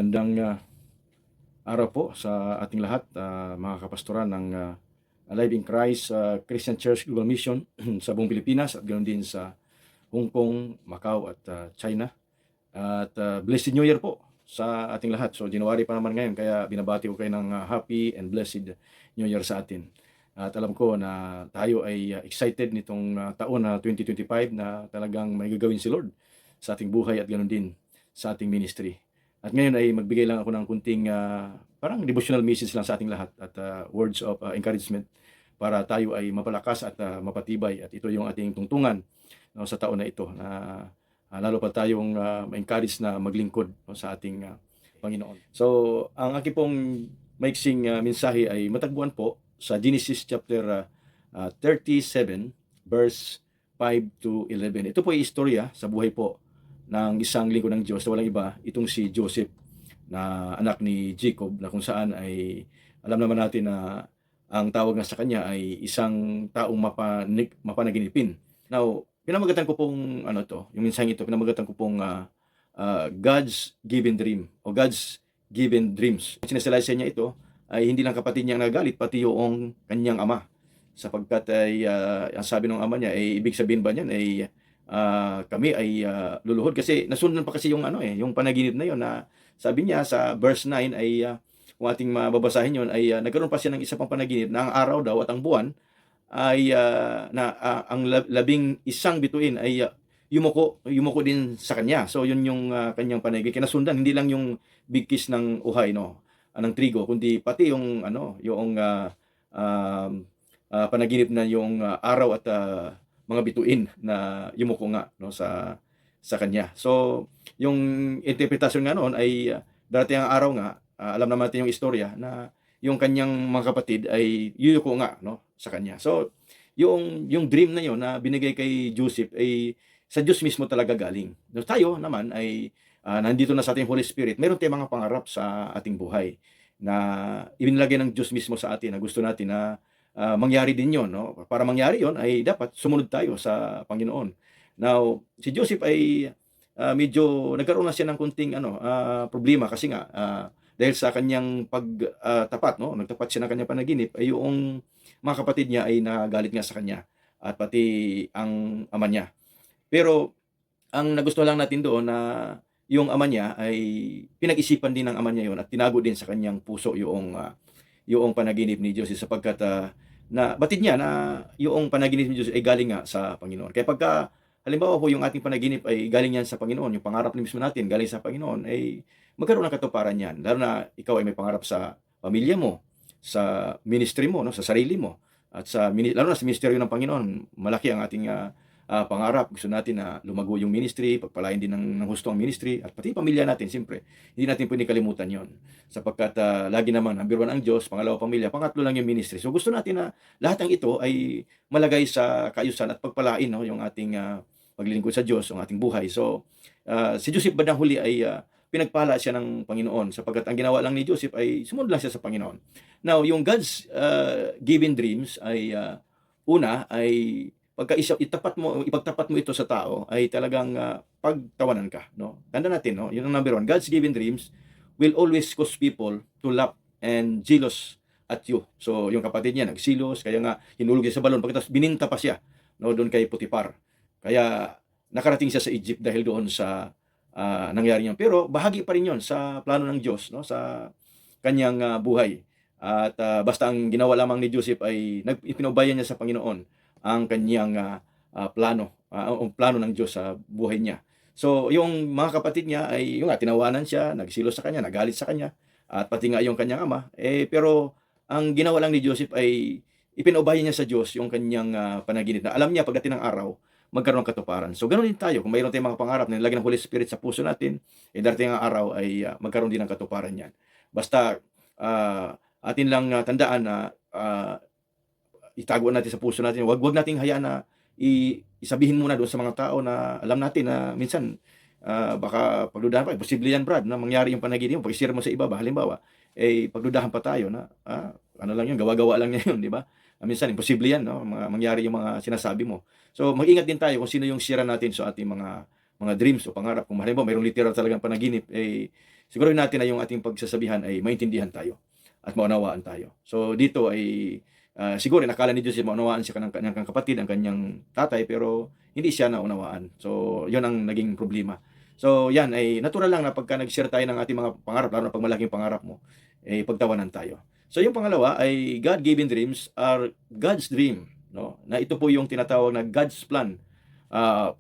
Magandang araw po sa ating lahat, mga kapastoran ng Alive in Christ Christian Church Global Mission sa buong Pilipinas at ganoon din sa Hong Kong, Macau at China. At Blessed New Year po sa ating lahat. So January pa naman ngayon, kaya binabati ko kayo ng Happy and Blessed New Year sa atin. At alam ko na tayo ay excited nitong taon na 2025 na talagang may gagawin si Lord sa ating buhay at ganoon din sa ating ministry. At ngayon ay magbigay lang ako ng kunting parang devotional message lang sa ating lahat at words of encouragement para tayo ay mapalakas at mapatibay. At ito yung ating tungtungan, no, sa taon na ito na lalo pa tayong ma-encourage na maglingkod, no, sa ating Panginoon. So, ang aking pong maiksing mensahe ay matagpuan po sa Genesis chapter 37 verse 5 to 11. Ito po ay istorya sa buhay po ng isang lingkod ng Diyos na walang iba, itong si Joseph na anak ni Jacob, na kung saan ay alam naman natin na ang tawag na sa kanya ay isang taong mapanaginipin. Now, pinamagatan ko pong yung mensaheng ito, pinamagatan ko pong God's given dream o God's given dreams. Sinasalaysa niya ito ay hindi lang kapatid niya ang nagalit, pati yung kanyang ama, sapagkat ay ang sabi ng ama niya ay ibig sabihin ba niyan ay kami ay luluhod, kasi nasundan pa kasi yung yung panaginip na yon, na sabi niya sa verse 9 ay kung ating mababasahin yon ay nagkaroon pa siya ng isa pang panaginip na ang araw daw at ang buwan ay ang labing isang bituin ay yumuko din sa kanya. So yun yung kanyang panaginip, kinasundan hindi lang yung bigkis ng uhay, no, ng trigo, kundi pati yung yung panaginip na yung araw at mga bituin na yumuko nga, no, sa kanya. So yung interpretasyon nga noon ay darating ang araw nga, alam naman natin yung istorya na yung kanyang mga kapatid ay yuyuko nga, no, sa kanya. So yung dream na yon na binigay kay Joseph ay sa Diyos mismo talaga galing. No, tayo naman ay nandito na sa ating Holy Spirit. Meron tayong mga pangarap sa ating buhay na ibinilagay ng Diyos mismo sa atin, na gusto natin na mangyari din yon, no? Para mangyari yon ay dapat sumunod tayo sa Panginoon. Now, si Joseph ay medyo nagkaroon na siya ng kunting problema, kasi nga dahil sa kanyang pagtapat, no, nagtapat siya ng kanyang panaginip, ay yung mga kapatid niya ay nagalit nga sa kanya at pati ang ama niya. Pero ang nagustuhan lang natin doon na yung ama niya ay pinag-isipan din ng ama niya yon at tinago din sa kanyang puso yung panaginip ni Joseph, sapagkat na batid niya na yung panaginip ni Diyos ay galing nga sa Panginoon. Kaya pagka halimbawa po yung ating panaginip ay galing yan sa Panginoon, yung pangarap na mismo natin galing sa Panginoon, ay magkaroon ng katuparan yan. Lalo na ikaw ay may pangarap sa pamilya mo, sa ministry mo, no, sa sarili mo, at lalo na sa ministeryo ng Panginoon. Malaki ang ating pangarap. Gusto natin na lumago yung ministry, pagpalain din ng husto ang ministry, at pati pamilya natin, siyempre. Hindi natin pwede kalimutan yon, sapagkat lagi naman, number 1 ang Diyos, pangalawa pamilya, pangatlo lang yung ministry. So gusto natin na lahat ng ito ay malagay sa kaayusan at pagpalain, no, yung ating paglilingkod sa Diyos, yung ating buhay. So si Joseph bandang huli ay pinagpala siya ng Panginoon, sapagkat ang ginawa lang ni Joseph ay sumunod lang siya sa Panginoon. Now, yung God's given dreams ay una ay pagka ipagtapat mo ito sa tao, ay talagang pagtawanan ka, no? Tanda natin, no, yun ang number 1. God's given dreams will always cause people to laugh and jealous at you. So yung kapatid niya nagsilos, kaya nga hinulog siya sa balon, pagkatapos bininta pa siya, no, doon kay Potiphar. Kaya nakarating siya sa Egypt dahil doon sa nangyari niyan. Pero bahagi pa rin yon sa plano ng Diyos, no, sa kanyang buhay. At basta ang ginawa lamang ni Joseph ay ipinabayan niya sa Panginoon ang kanyang ang plano ng Diyos sa buhay niya. So yung mga kapatid niya ay yung tinawanan siya, nagsilos sa kanya, nagalit sa kanya, at pati nga yung kanyang ama. Pero ang ginawa lang ni Joseph ay ipinabayan niya sa Diyos yung kanyang panaginip, na alam niya pagdating ng araw magkaroon ng katuparan. So ganoon din tayo, kung mayroon tayong mga pangarap na nilagay ng Holy Spirit sa puso natin, darating ang araw ay magkaroon din ng katuparan yan. Basta atin lang tandaan na itago natin sa puso natin. Wag nating hayaan na isabihin muna doon sa mga tao na alam natin na minsan baka pagdudahan pa. Posible yan, Brad, na mangyari yung panaginip mo. Pag-share mo sa iba, halimbawa, pagdudahan pa tayo na ano lang yun, gawa-gawa lang niya yun, di ba? Minsan, imposible yan, no? Mangyari yung mga sinasabi mo. So, mag-ingat din tayo kung sino yung share natin sa ating mga mga dreams o pangarap, kung halimbawa mayroong literal talagang panaginip, siguro natin na yung ating pagsasabihan ay maintindihan tayo at maunawaan tayo. So dito ay siguro nakala ni Joseph maunawaan siya ng kanyang kapatid, ang kanyang tatay, pero hindi siya naunawaan. So yun ang naging problema. So yan ay natural lang na pagka nag-share tayo ng ating mga pangarap, lalo na pag malaking pangarap mo, pagtawanan tayo. So yung pangalawa ay God-given dreams are God's dream, no? Na ito po yung tinatawag na God's plan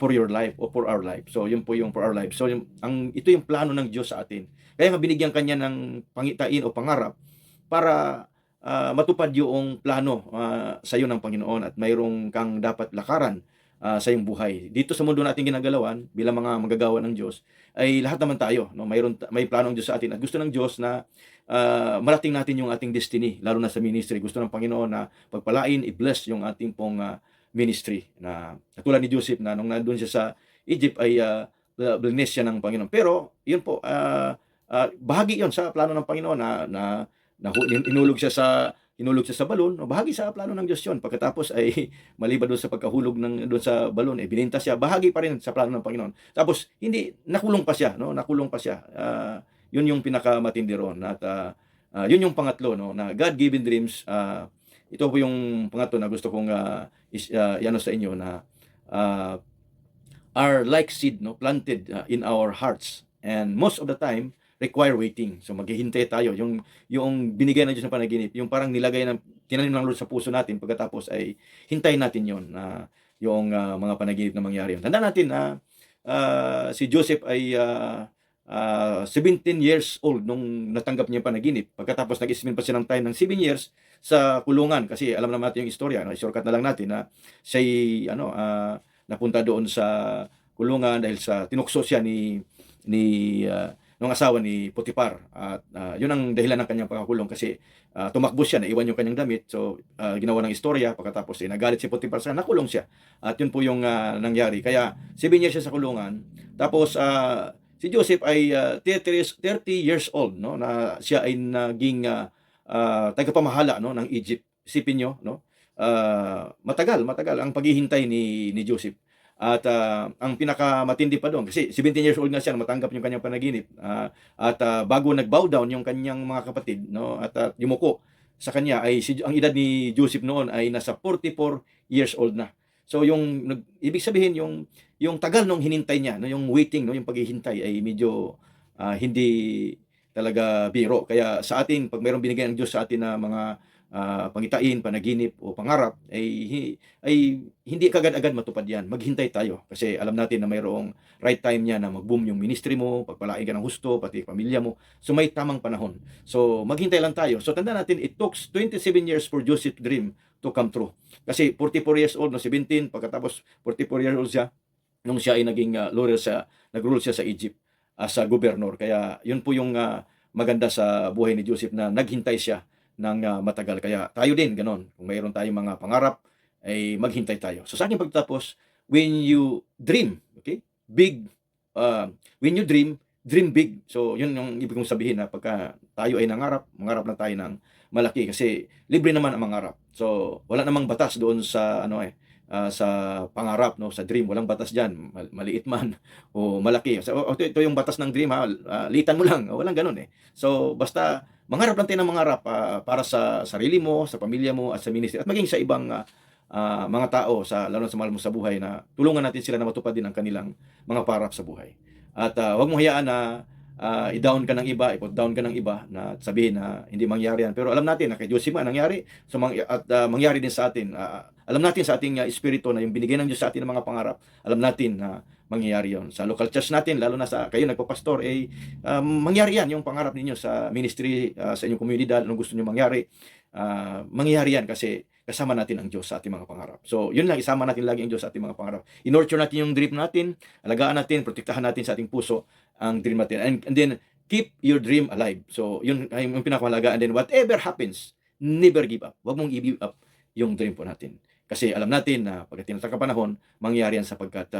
for your life o for our life. So yun po yung for our life. So ito yung plano ng Diyos sa atin. Kaya nga binigyan kanya ng pangitain o pangarap para matupad yung plano sa iyo ng Panginoon, at mayroong kang dapat lakaran sa iyong buhay. Dito sa mundo natin ginagalawan bilang mga manggagawa ng Diyos, ay lahat naman tayo, no? May plano ng Diyos sa atin, at gusto ng Diyos na marating natin yung ating destiny, lalo na sa ministry. Gusto ng Panginoon na pagpalain, i-bless yung ating pong ministry. Na katulad ni Joseph na nung nandun siya sa Egypt ay bless siya ng Panginoon. Pero yun po, bahagi yon sa plano ng Panginoon na hinulog siya sa balon, no? Bahagi sa plano ng Diyos yun. Pagkatapos ay maliban doon sa pagkahulog doon sa balon, bininta siya, bahagi pa rin sa plano ng Panginoon. Tapos hindi nakulong pa siya, no? Nakulong pa siya. Yun yung pinakamatindi ron. At yun yung pangatlo, no, na God-given dreams. Ito po yung pangatlo na gusto kong iano sa inyo, na are like seed, no, planted in our hearts, and most of the time require waiting. So maghihintay tayo. Yung binigay ng Diyos ng panaginip, yung parang tinanim ng Lord sa puso natin, pagkatapos ay hintayin natin yon na yung mga panaginip na mangyari. Tandaan natin na si Joseph ay 17 years old nung natanggap niya yung panaginip. Pagkatapos nag-spend pa siya ng time ng 7 years sa kulungan, kasi alam naman natin yung istorya, no? I-shortcut na lang natin na siya napunta doon sa kulungan dahil sa tinukso siya ni nung asawa ni Potiphar, at yun ang dahilan ng kanyang pagkakulong, kasi tumakbo siya, naiwan yung kanyang damit. So ginawa ng istorya, pagkatapos nagalit si Potiphar sa nakulong siya, at yun po yung nangyari. Kaya 7 years siya sa kulungan. Tapos si Joseph ay 30 years old, no, na siya ay naging tagapamahala, no, ng Egypt. Isipin nyo, no, matagal ang paghihintay ni Joseph. At ang pinakamatindi pa doon, kasi 17 years old na siya matanggap yung kanyang panaginip, at bago nag-bow down yung kanyang mga kapatid, no, at yumuko sa kanya, ay ang edad ni Joseph noon ay nasa 44 years old na. So ibig sabihin yung tagal nung hinintay niya, no, yung waiting, no, yung paghihintay ay medyo hindi talaga biro. Kaya sa atin, pag mayroong binigay ng Diyos sa atin na mga pangitain, panaginip o pangarap, ay hindi kagad-agad matupad yan. Maghintay tayo, kasi alam natin na mayroong right time niya na mag-boom yung ministry mo, pagpalain ka ng husto, pati pamilya mo. So may tamang panahon. So maghintay lang tayo. So tandaan natin, it took 27 years for Joseph's dream to come true. Kasi 44 years old, no, 17, pagkatapos 44 years old siya, nung siya ay naging nag-rule siya sa Egypt as a governor. Kaya yun po yung maganda sa buhay ni Joseph, na naghintay siya ng matagal. Kaya tayo din, ganon. Kung mayroon tayong mga pangarap, ay maghintay tayo. So sa aking pagtatapos, when you dream, okay, big, when you dream big. So yun yung ibig kong sabihin, na pagka tayo ay mangarap na tayo ng malaki, kasi libre naman ang mangarap. So wala namang batas doon sa sa pangarap, no, sa dream. Walang batas diyan, maliit man o malaki. So ito yung batas ng dream, litan mo lang. Walang ganoon eh. So basta mangarap lang tayo ng mangarap para sa sarili mo, sa pamilya mo, at sa ministry, at maging sa ibang mga tao, lalo na sa mahal mo sa buhay, na tulungan natin sila na matupad din ang kanilang mga pangarap sa buhay. At huwag mo hayaan na i-down ka ng iba, i-put down ka ng iba, na sabihin na hindi mangyari yan. Pero alam natin na kay Joseph nangyari, so mangyari din sa atin. Alam natin sa ating espiritu na yung binigay ng Diyos sa atin ng mga pangarap, alam natin na mangyayari yon. Sa local church natin, lalo na sa kayo nagpapastor, mangyari yan, yung pangarap ninyo sa ministry, sa inyong komunidad, anong gusto niyo mangyari, mangyayari yan, kasi kasama natin ang Diyos sa ating mga pangarap. So yun lang, isama natin lagi ang Diyos sa ating mga pangarap. I-nurture natin yung dream natin, alagaan natin, protektahan natin sa ating puso ang dream natin, and then keep your dream alive. So yun ay yung pinakamahalaga. And then whatever happens, never give up. Huwag mong i-give up yung dream po natin, kasi alam natin na pagdating ng panahon, mangyayari yan, sapagkat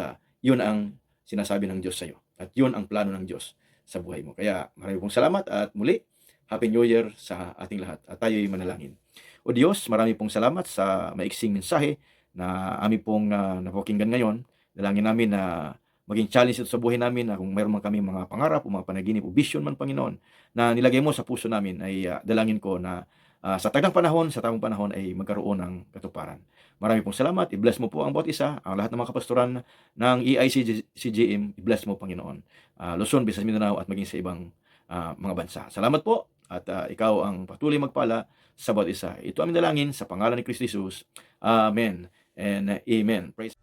yun ang sinasabi ng Diyos sa iyo, at yun ang plano ng Diyos sa buhay mo. Kaya maraming pong salamat, at muli, Happy New Year sa ating lahat, at tayo'y manalangin. O Diyos, marami pong salamat sa maiksing mensahe na aming pong napakinggan ngayon. Dalangin namin na maging challenge ito sa buhay namin na kung mayroon man kaming mga pangarap o mga panaginip o vision man, Panginoon, na nilagay mo sa puso namin ay dalangin ko na sa tamang panahon ay magkaroon ng katuparan. Marami pong salamat. I-bless mo po ang bawat isa, ang lahat ng mga kapastoran ng EICGM. I-bless mo, Panginoon. Luzon, Visayas, Mindanao at maging sa ibang mga bansa. Salamat po at ikaw ang patuloy magpala sa bawat isa. Ito aming dalangin sa pangalan ni Kristo Jesus. Amen and amen. Praise